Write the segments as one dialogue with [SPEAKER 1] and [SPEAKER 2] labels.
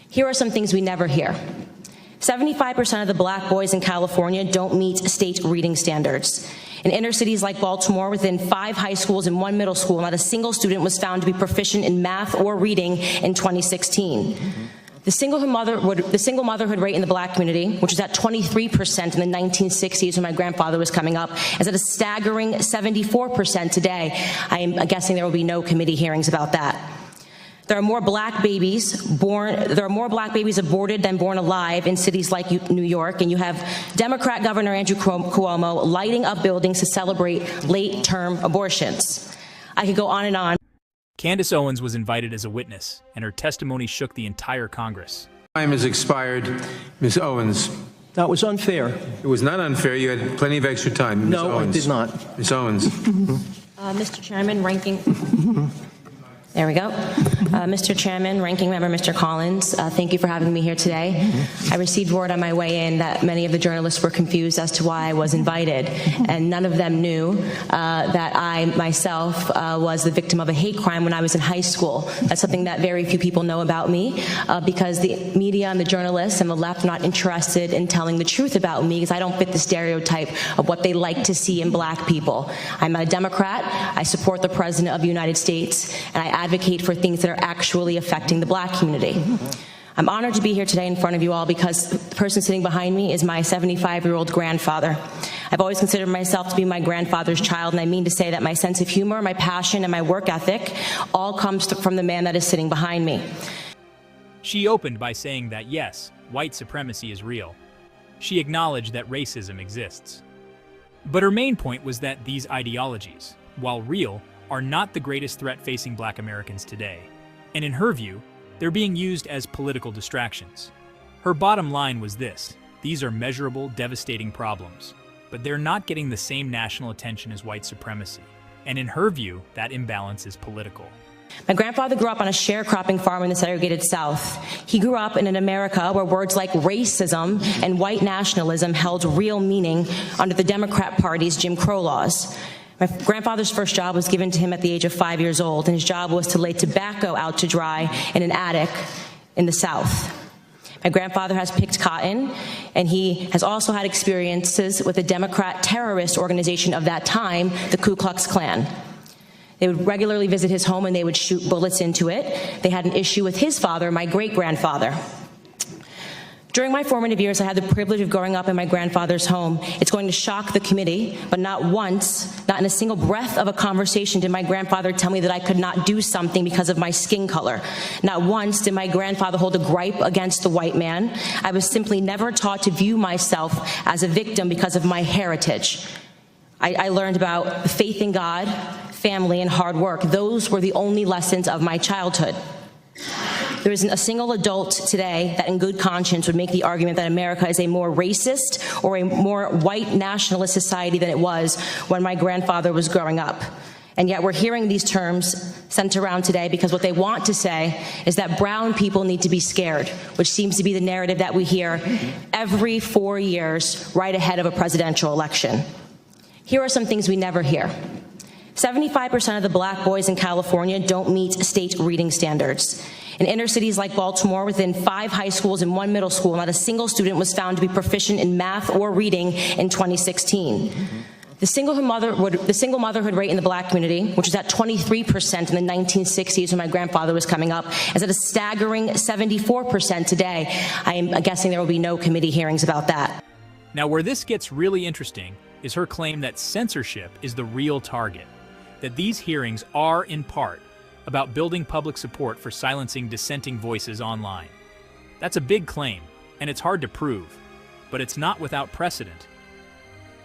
[SPEAKER 1] Here are some things we never hear. 75% of the black boys in California don't meet state reading standards. In inner cities like Baltimore, within 5 high schools and 1 middle school, not a single student was found to be proficient in math or reading in 2016. The single motherhood rate in the black community, which was at 23% in the 1960s when my grandfather was coming up, is at a staggering 74% today. I am guessing there will be no committee hearings about that. There are more black babies aborted than born alive in cities like New York, and you have Democrat Governor Andrew Cuomo lighting up buildings to celebrate late-term abortions. I could go on and on.
[SPEAKER 2] Candace Owens was invited as a witness, and her testimony shook the entire Congress.
[SPEAKER 3] Time has expired. Ms. Owens.
[SPEAKER 4] That was unfair.
[SPEAKER 3] It was not unfair. You had plenty of extra time. Ms.
[SPEAKER 4] No,
[SPEAKER 3] Owens.
[SPEAKER 4] I did not.
[SPEAKER 3] Ms. Owens.
[SPEAKER 1] Mr. Chairman, There we go. Mr. Chairman, Ranking Member Mr. Collins, thank you for having me here today. I received word on my way in that many of the journalists were confused as to why I was invited, and none of them knew that I myself was the victim of a hate crime when I was in high school. That's something that very few people know about me because the media and the journalists and the left are not interested in telling the truth about me because I don't fit the stereotype of what they like to see in black people. I'm a Democrat. I support the President of the United States, and I advocate for things that are actually affecting the black community. I'm honored to be here today in front of you all because the person sitting behind me is my 75-year-old grandfather. I've always considered myself to be my grandfather's child, and I mean to say that my sense of humor, my passion, and my work ethic all comes from the man that is sitting behind me.
[SPEAKER 2] She opened by saying that yes, white supremacy is real. She acknowledged that racism exists. But her main point was that these ideologies, while real, are not the greatest threat facing black Americans today. And in her view, they're being used as political distractions. Her bottom line was this: these are measurable, devastating problems, but they're not getting the same national attention as white supremacy. And in her view, that imbalance is political.
[SPEAKER 1] My grandfather grew up on a sharecropping farm in the segregated South. He grew up in an America where words like racism and white nationalism held real meaning under the Democrat Party's Jim Crow laws. My grandfather's first job was given to him at the age of 5 years old, and his job was to lay tobacco out to dry in an attic in the South. My grandfather has picked cotton, and he has also had experiences with a Democrat terrorist organization of that time, the Ku Klux Klan. They would regularly visit his home, and they would shoot bullets into it. They had an issue with his father, my great-grandfather. During my formative years, I had the privilege of growing up in my grandfather's home. It's going to shock the committee, but not once, not in a single breath of a conversation did my grandfather tell me that I could not do something because of my skin color. Not once did my grandfather hold a gripe against the white man. I was simply never taught to view myself as a victim because of my heritage. I learned about faith in God, family, and hard work. Those were the only lessons of my childhood. There isn't a single adult today that in good conscience would make the argument that America is a more racist or a more white nationalist society than it was when my grandfather was growing up. And yet we're hearing these terms sent around today because what they want to say is that brown people need to be scared, which seems to be the narrative that we hear every 4 years right ahead of a presidential election. Here are some things we never hear. 75% of the black boys in California don't meet state reading standards. In inner cities like Baltimore, within 5 high schools and 1 middle school, not a single student was found to be proficient in math or reading in 2016. The single motherhood rate in the black community, which was at 23% in the 1960s when my grandfather was coming up, is at a staggering 74% today. I am guessing there will be no committee hearings about that.
[SPEAKER 2] Now, where this gets really interesting is her claim that censorship is the real target, that these hearings are, in part, about building public support for silencing dissenting voices online. That's a big claim, and it's hard to prove, but it's not without precedent.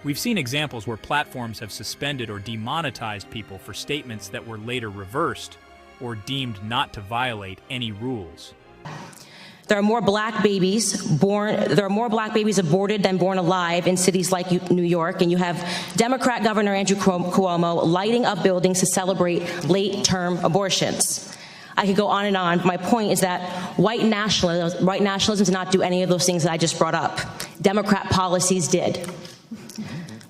[SPEAKER 2] We've seen examples where platforms have suspended or demonetized people for statements that were later reversed or deemed not to violate any rules.
[SPEAKER 1] There are more black babies aborted than born alive in cities like New York, and you have Democrat Governor Andrew Cuomo lighting up buildings to celebrate late-term abortions. I could go on and on. My point is that white nationalism did not do any of those things that I just brought up. Democrat policies did.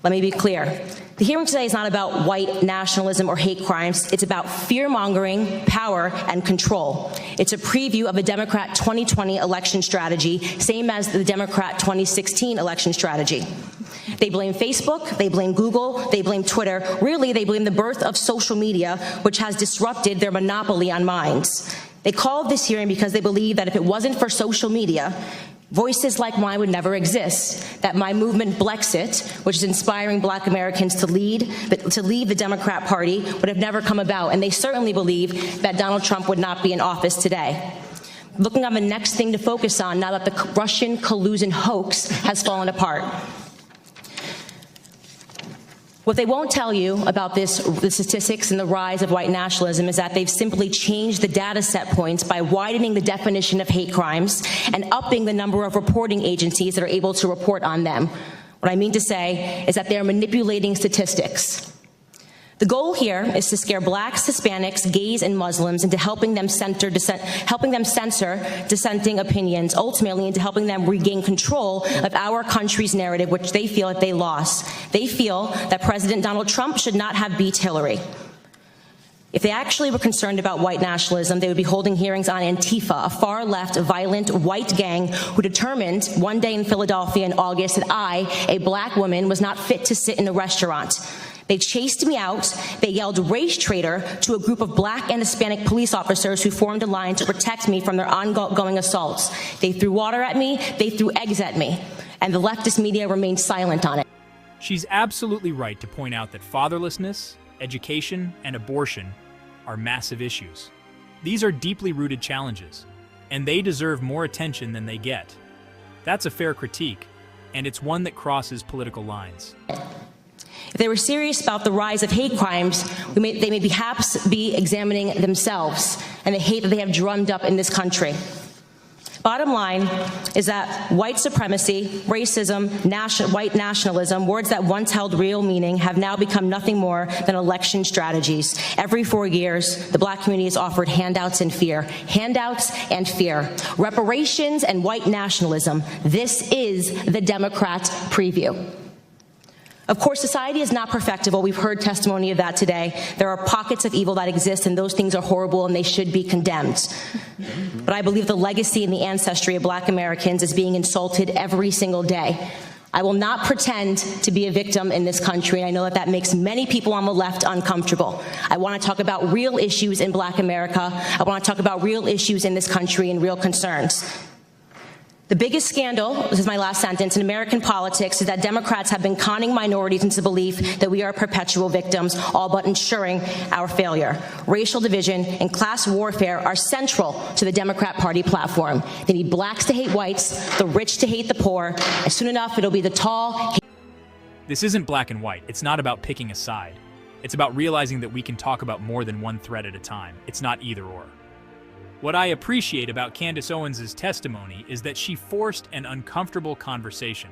[SPEAKER 1] Let me be clear. The hearing today is not about white nationalism or hate crimes. It's about fear-mongering, power, and control. It's a preview of a Democrat 2020 election strategy, same as the Democrat 2016 election strategy. They blame Facebook, they blame Google, they blame Twitter. Really, they blame the birth of social media, which has disrupted their monopoly on minds. They called this hearing because they believe that if it wasn't for social media, voices like mine would never exist, that my movement Blexit, which is inspiring Black Americans to leave the Democrat Party, would have never come about. And they certainly believe that Donald Trump would not be in office today. Looking on the next thing to focus on now that the Russian collusion hoax has fallen apart. What they won't tell you about the statistics and the rise of white nationalism is that they've simply changed the data set points by widening the definition of hate crimes and upping the number of reporting agencies that are able to report on them. What I mean to say is that they are manipulating statistics. The goal here is to scare Blacks, Hispanics, gays, and Muslims into helping them censor dissenting opinions, ultimately into helping them regain control of our country's narrative, which they feel that they lost. They feel that President Donald Trump should not have beat Hillary. If they actually were concerned about white nationalism, they would be holding hearings on Antifa, a far-left, violent, white gang who determined one day in Philadelphia in August that I, a Black woman, was not fit to sit in a restaurant. They chased me out. They yelled race traitor to a group of Black and Hispanic police officers who formed a line to protect me from their ongoing assaults. They threw water at me. They threw eggs at me. And the leftist media remained silent on it.
[SPEAKER 2] She's absolutely right to point out that fatherlessness, education, and abortion are massive issues. These are deeply rooted challenges, and they deserve more attention than they get. That's a fair critique, and it's one that crosses political lines.
[SPEAKER 1] If they were serious about the rise of hate crimes, they may perhaps be examining themselves and the hate that they have drummed up in this country. Bottom line is that white supremacy, racism, white nationalism, words that once held real meaning, have now become nothing more than election strategies. Every 4 years, the Black community is offered handouts and fear. Handouts and fear. Reparations and white nationalism. This is the Democrat preview. Of course, society is not perfectible. We've heard testimony of that today. There are pockets of evil that exist, and those things are horrible, and they should be condemned. But I believe the legacy and the ancestry of Black Americans is being insulted every single day. I will not pretend to be a victim in this country, and I know that that makes many people on the left uncomfortable. I want to talk about real issues in Black America. I want to talk about real issues in this country and real concerns. The biggest scandal, this is my last sentence, in American politics is that Democrats have been conning minorities into the belief that we are perpetual victims, all but ensuring our failure. Racial division and class warfare are central to the Democrat Party platform. They need Blacks to hate whites, the rich to hate the poor, and soon enough it'll be the tall.
[SPEAKER 2] This isn't black and white. It's not about picking a side. It's about realizing that we can talk about more than one thread at a time. It's not either or. What I appreciate about Candace Owens' testimony is that she forced an uncomfortable conversation.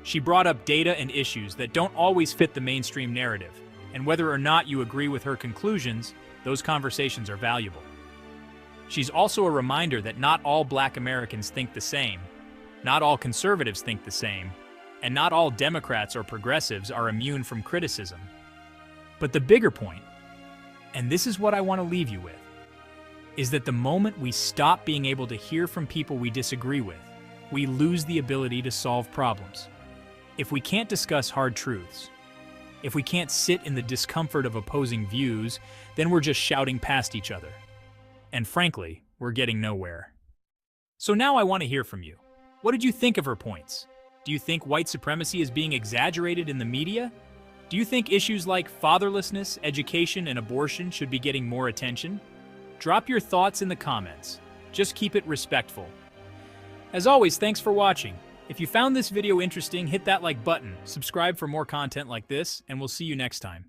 [SPEAKER 2] She brought up data and issues that don't always fit the mainstream narrative, and whether or not you agree with her conclusions, those conversations are valuable. She's also a reminder that not all Black Americans think the same, not all conservatives think the same, and not all Democrats or progressives are immune from criticism. But the bigger point, and this is what I want to leave you with, is that the moment we stop being able to hear from people we disagree with, we lose the ability to solve problems. If we can't discuss hard truths, if we can't sit in the discomfort of opposing views, then we're just shouting past each other. And frankly, we're getting nowhere. So now I want to hear from you. What did you think of her points? Do you think white supremacy is being exaggerated in the media? Do you think issues like fatherlessness, education, and abortion should be getting more attention? Drop your thoughts in the comments. Just keep it respectful. As always, thanks for watching. If you found this video interesting, hit that like button, subscribe for more content like this, and we'll see you next time.